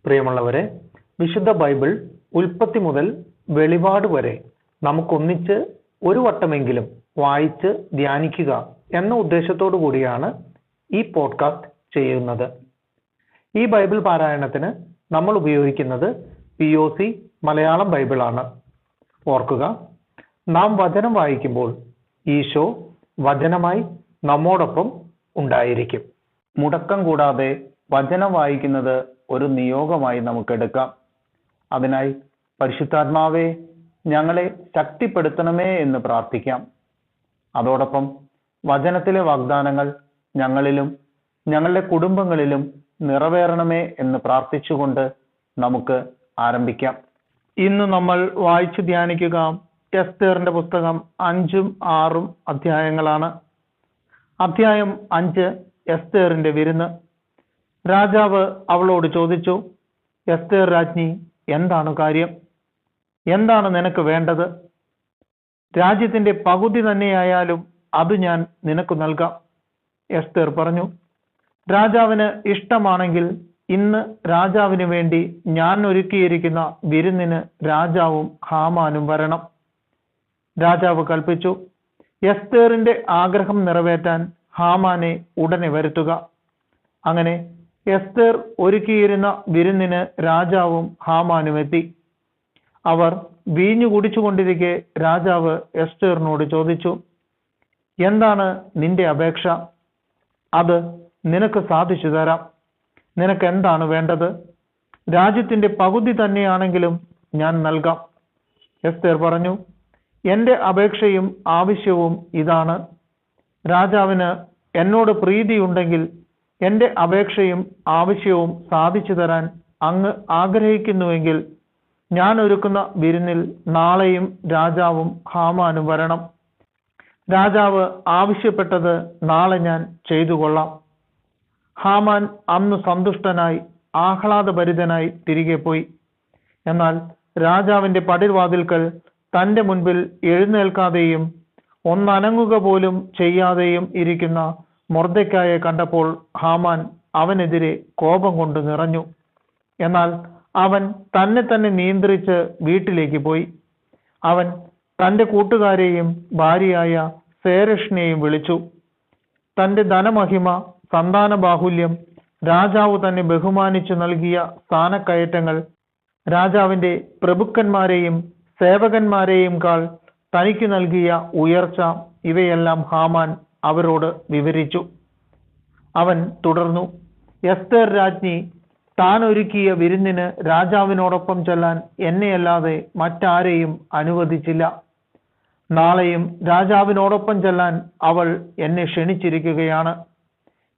പ്രിയമുള്ളവരെ, വിശുദ്ധ ബൈബിൾ ഉൽപ്പത്തി മുതൽ വെളിപാട് വരെ നമുക്കൊന്നിച്ച് ഒരു വട്ടമെങ്കിലും വായിച്ച് ധ്യാനിക്കുക എന്ന ഉദ്ദേശത്തോടു കൂടിയാണ് ഈ പോഡ്കാസ്റ്റ് ചെയ്യുന്നത്. ഈ ബൈബിൾ പാരായണത്തിന് നമ്മൾ ഉപയോഗിക്കുന്നത് POC മലയാളം ബൈബിളാണ്. ഓർക്കുക, നാം വചനം വായിക്കുമ്പോൾ ഈശോ വചനമായി നമ്മോടൊപ്പം ഉണ്ടായിരിക്കും. മുടക്കം കൂടാതെ വചനം വായിക്കുന്നത് ഒരു നിയോഗമായി നമുക്കെടുക്കാം. അതിനായി പരിശുദ്ധാത്മാവേ, ഞങ്ങളെ ശക്തിപ്പെടുത്തണമേ എന്ന് പ്രാർത്ഥിക്കാം. അതോടൊപ്പം വചനത്തിലെ വാഗ്ദാനങ്ങൾ ഞങ്ങളിലും ഞങ്ങളുടെ കുടുംബങ്ങളിലും നിറവേറണമേ എന്ന് പ്രാർത്ഥിച്ചുകൊണ്ട് നമുക്ക് ആരംഭിക്കാം. ഇന്ന് നമ്മൾ വായിച്ചു ധ്യാനിക്കുക എസ്തേറിന്റെ പുസ്തകം 5ഉം 6ഉം അധ്യായങ്ങളാണ്. അധ്യായം 5, എസ്തേറിന്റെ വിരുന്ന്. രാജാവ് അവളോട് ചോദിച്ചു, എസ്തേർ രാജ്ഞി, എന്താണ് കാര്യം? എന്താണ് നിനക്ക് വേണ്ടത്? രാജ്യത്തിന്റെ പകുതി തന്നെയായാലും അത് ഞാൻ നിനക്ക് നൽകാം. എസ്തേർ പറഞ്ഞു, രാജാവിന് ഇഷ്ടമാണെങ്കിൽ ഇന്ന് രാജാവിന് വേണ്ടി ഞാൻ ഒരുക്കിയിരിക്കുന്ന വിരുന്നിന് രാജാവും ഹാമാനും വരണം. രാജാവ് കൽപ്പിച്ചു, എസ്തേറിന്റെ ആഗ്രഹം നിറവേറ്റാൻ ഹാമാനെ ഉടനെ വരുത്തുക. അങ്ങനെ എസ്തേർ ഒരുക്കിയിരുന്ന വിരുന്നിന് രാജാവും ഹാമാനും എത്തി. അവർ വീഞ്ഞു കുടിച്ചുകൊണ്ടിരിക്കെ രാജാവ് എസ്തേറിനോട് ചോദിച്ചു, എന്താണ് നിന്റെ അപേക്ഷ? അത് നിനക്ക് സാധിച്ചു തരാം. നിനക്ക് എന്താണ് വേണ്ടത്? രാജ്യത്തിന്റെ പകുതി തന്നെയാണെങ്കിലും ഞാൻ നൽകാം. എസ്തേർ പറഞ്ഞു, എന്റെ അപേക്ഷയും ആവശ്യവും ഇതാണ്. രാജാവിന് എന്നോട് പ്രീതിയുണ്ടെങ്കിൽ എന്റെ അപേക്ഷയും ആവശ്യവും സാധിച്ചു തരാൻ അങ്ങ് ആഗ്രഹിക്കുന്നുവെങ്കിൽ ഞാൻ ഒരുക്കുന്ന വിരുന്നിൽ നാളെയും രാജാവും ഹാമാനും വരണം. രാജാവ് ആവശ്യപ്പെട്ടത് നാളെ ഞാൻ ചെയ്തു കൊള്ളാം. ഹാമാൻ അന്ന് സന്തുഷ്ടനായി ആഹ്ലാദഭരിതനായി തിരികെ പോയി. എന്നാൽ രാജാവിന്റെ പടിവാതിൽക്കൽ തന്റെ മുൻപിൽ എഴുന്നേൽക്കാതെയും ഒന്നനങ്ങുക പോലും ചെയ്യാതെയും ഇരിക്കുന്ന മൊർദെഖായെ കണ്ടപ്പോൾ ഹാമാൻ അവനെതിരെ കോപം കൊണ്ട് നിറഞ്ഞു. എന്നാൽ അവൻ തന്നെ നിയന്ത്രിച്ച് വീട്ടിലേക്ക് പോയി. അവൻ തന്റെ കൂട്ടുകാരെയും ഭാര്യയായ സേരഷിനെയും വിളിച്ചു. തന്റെ ധനമഹിമ, സന്താന ബാഹുല്യം, രാജാവ് തന്നെ ബഹുമാനിച്ചു നൽകിയ സ്ഥാനക്കയറ്റങ്ങൾ, രാജാവിന്റെ പ്രഭുക്കന്മാരെയും സേവകന്മാരെയും കാൾ തനിക്ക് നൽകിയ ഉയർച്ച, ഇവയെല്ലാം ഹാമാൻ അവരോട് വിവരിച്ചു. അവൻ തുടർന്നു, എസ്തേർ രാജ്ഞി താൻ ഒരുക്കിയ വിരുന്നിന് രാജാവിനോടൊപ്പം ചെല്ലാൻ എന്നെയല്ലാതെ മറ്റാരെയും അനുവദിച്ചില്ല. നാളെയും രാജാവിനോടൊപ്പം ചെല്ലാൻ അവൾ എന്നെ ക്ഷണിച്ചിരിക്കുകയാണ്.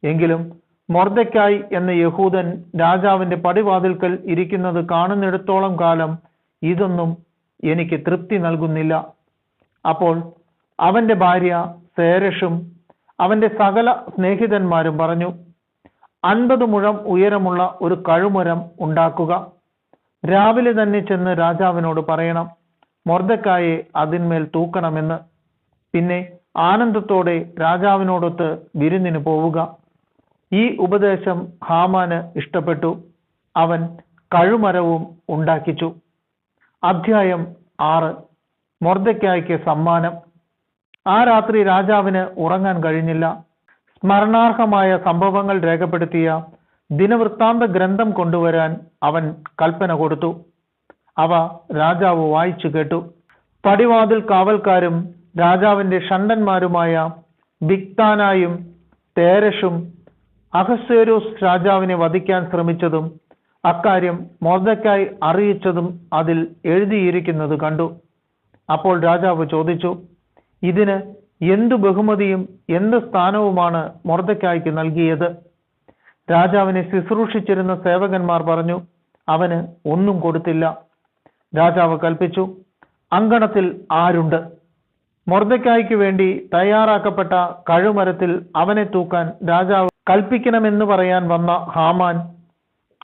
എങ്കിലും മൊർദെഖായി എന്ന യഹൂദൻ രാജാവിന്റെ പടിവാതിൽക്കൽ ഇരിക്കുന്നത് കാണുന്നിടത്തോളം കാലം ഇതൊന്നും എനിക്ക് തൃപ്തി നൽകുന്നില്ല. അപ്പോൾ അവന്റെ ഭാര്യ സേരഷും അവന്റെ സകല സ്നേഹിതന്മാരും പറഞ്ഞു, 50 മുഴം ഉയരമുള്ള ഒരു കഴുമരം ഉണ്ടാക്കുക. രാവിലെ തന്നെ ചെന്ന് രാജാവിനോട് പറയണം, മൊർദെഖായെ അതിന്മേൽ തൂക്കണമെന്ന്. പിന്നെ ആനന്ദത്തോടെ രാജാവിനോടൊത്ത് വിരുന്നിന് പോവുക. ഈ ഉപദേശം ഹാമാന് ഇഷ്ടപ്പെട്ടു. അവൻ കഴുമരവും ഉണ്ടാക്കിച്ചു. അധ്യായം 6, മൊർദെഖായ്ക്ക് സമ്മാനം. ആ രാത്രി രാജാവിന് ഉറങ്ങാൻ കഴിഞ്ഞില്ല. സ്മരണാർഹമായ സംഭവങ്ങൾ രേഖപ്പെടുത്തിയ ദിനവൃത്താന്ത ഗ്രന്ഥം കൊണ്ടുവരാൻ അവൻ കൽപ്പന കൊടുത്തു. അവ രാജാവ് വായിച്ചു കേട്ടു. പടിവാതിൽ കാവൽക്കാരും രാജാവിന്റെ ഷണ്ഡന്മാരുമായ ബിഗ്താനായും തേരഷും അഹസ്വേരോസ് രാജാവിനെ വധിക്കാൻ ശ്രമിച്ചതും അക്കാര്യം മൊർദെഖായി അറിയിച്ചതും അതിൽ എഴുതിയിരിക്കുന്നത് കണ്ടു. അപ്പോൾ രാജാവ് ചോദിച്ചു, ഇതിന് എന്തു ബഹുമതിയും എന്ത് സ്ഥാനവുമാണ് മൊർദെഖായ്ക്ക് നൽകിയത്? രാജാവിനെ ശുശ്രൂഷിച്ചിരുന്ന സേവകന്മാർ പറഞ്ഞു, അവന് ഒന്നും കൊടുത്തില്ല. രാജാവ് കൽപ്പിച്ചു, അങ്കണത്തിൽ ആരുണ്ട്? മൊർദെഖായ്ക്ക് വേണ്ടി തയ്യാറാക്കപ്പെട്ട കഴുമരത്തിൽ അവനെ തൂക്കാൻ രാജാവ് കൽപ്പിക്കണമെന്ന് പറയാൻ വന്ന ഹാമാൻ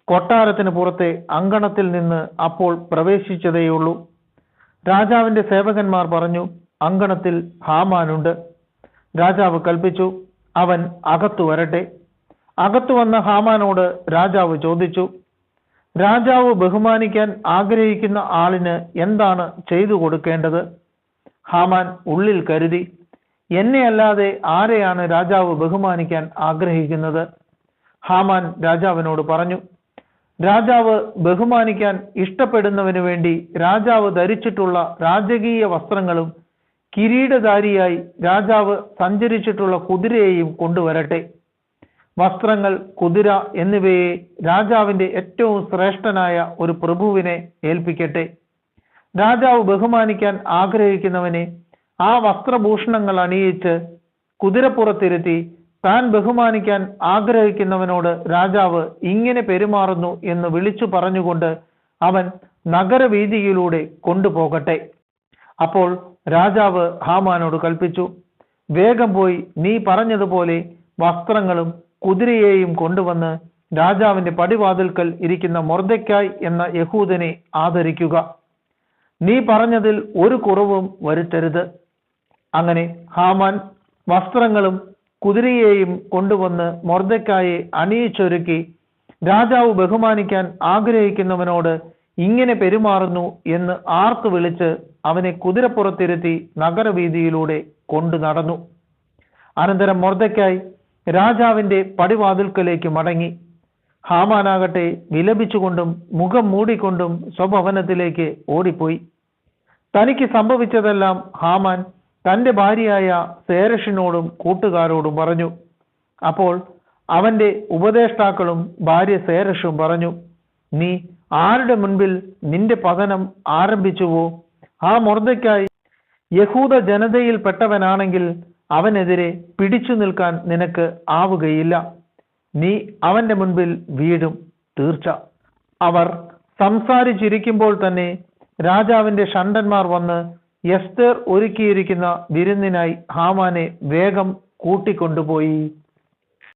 കൊട്ടാരത്തിന് പുറത്തെ അങ്കണത്തിൽ നിന്ന് അപ്പോൾ പ്രവേശിച്ചതേയുള്ളൂ. രാജാവിന്റെ സേവകന്മാർ പറഞ്ഞു, അങ്കണത്തിൽ ഹാമാനുണ്ട്. രാജാവ് കൽപ്പിച്ചു, അവൻ അകത്തു വരട്ടെ. അകത്തു വന്ന ഹാമാനോട് രാജാവ് ചോദിച്ചു, രാജാവ് ബഹുമാനിക്കാൻ ആഗ്രഹിക്കുന്ന ആളിന് എന്താണ് ചെയ്തു കൊടുക്കേണ്ടത്? ഹാമാൻ ഉള്ളിൽ കരുതി, എന്നെ അല്ലാതെ ആരെയാണ് രാജാവ് ബഹുമാനിക്കാൻ ആഗ്രഹിക്കുന്നത്? ഹാമാൻ രാജാവിനോട് പറഞ്ഞു, രാജാവ് ബഹുമാനിക്കാൻ ഇഷ്ടപ്പെടുന്നവന് വേണ്ടി രാജാവ് ധരിച്ചിട്ടുള്ള രാജകീയ വസ്ത്രങ്ങളും കിരീടധാരിയായി രാജാവ് സഞ്ചരിച്ചിട്ടുള്ള കുതിരയെയും കൊണ്ടുവരട്ടെ. വസ്ത്രങ്ങൾ, കുതിര എന്നിവയെ രാജാവിന്റെ ഏറ്റവും ശ്രേഷ്ഠനായ ഒരു പ്രഭുവിനെ ഏൽപ്പിക്കട്ടെ. രാജാവ് ബഹുമാനിക്കാൻ ആഗ്രഹിക്കുന്നവനെ ആ വസ്ത്രഭൂഷണങ്ങൾ അണിയിച്ച് കുതിരപ്പുറത്തിരുത്തി താൻ ബഹുമാനിക്കാൻ ആഗ്രഹിക്കുന്നവനോട് രാജാവ് ഇങ്ങനെ പെരുമാറുന്നു എന്ന് വിളിച്ചു പറഞ്ഞുകൊണ്ട് അവൻ നഗരവീതിയിലൂടെ കൊണ്ടുപോകട്ടെ. അപ്പോൾ രാജാവ് ഹാമാനോട് കൽപ്പിച്ചു, വേഗം പോയി നീ പറഞ്ഞതുപോലെ വസ്ത്രങ്ങളും കുതിരയെയും കൊണ്ടുവന്ന് രാജാവിന്റെ പടിവാതിൽക്കൽ ഇരിക്കുന്ന മൊർദെഖായി എന്ന യഹൂദനെ ആദരിക്കുക. നീ പറഞ്ഞതിൽ ഒരു കുറവും വരുത്തരുത്. അങ്ങനെ ഹാമാൻ വസ്ത്രങ്ങളും കുതിരയെയും കൊണ്ടുവന്ന് മൊർദെഖായെ അണിയിച്ചൊരുക്കി രാജാവ് ബഹുമാനിക്കാൻ ആഗ്രഹിക്കുന്നവനോട് ഇങ്ങനെ പെരുമാറുന്നു എന്ന് ആർത്തു വിളിച്ച് അവനെ കുതിരപ്പുറത്തിരുത്തി നഗരവീതിയിലൂടെ കൊണ്ടു നടന്നു. അനന്തരം മൊർദെഖായി രാജാവിന്റെ പടിവാതിൽക്കലേക്ക് മടങ്ങി. ഹാമാനാകട്ടെ വിലപിച്ചുകൊണ്ടും മുഖം മൂടിക്കൊണ്ടും സ്വഭവനത്തിലേക്ക് ഓടിപ്പോയി. തനിക്ക് സംഭവിച്ചതെല്ലാം ഹാമാൻ തന്റെ ഭാര്യയായ സേരഷിനോടും കൂട്ടുകാരോടും പറഞ്ഞു. അപ്പോൾ അവന്റെ ഉപദേഷ്ടാക്കളും ഭാര്യ സേരഷും പറഞ്ഞു, നീ ആരുടെ മുൻപിൽ നിന്റെ പതനം ആരംഭിച്ചുവോ ആ മൊർദെഖായി യഹൂദ ജനതയിൽപ്പെട്ടവനാണെങ്കിൽ അവനെതിരെ പിടിച്ചു നിൽക്കാൻ നിനക്ക് ആവുകയില്ല. നീ അവന്റെ മുൻപിൽ വീഴും, തീർച്ച. അവർ സംസാരിച്ചിരിക്കുമ്പോൾ തന്നെ രാജാവിന്റെ ഷണ്ഡന്മാർ വന്ന് എസ്തേർ ഒരുക്കിയിരിക്കുന്ന വിരുന്നിനായി ഹാമാനെ വേഗം കൂട്ടിക്കൊണ്ടുപോയി.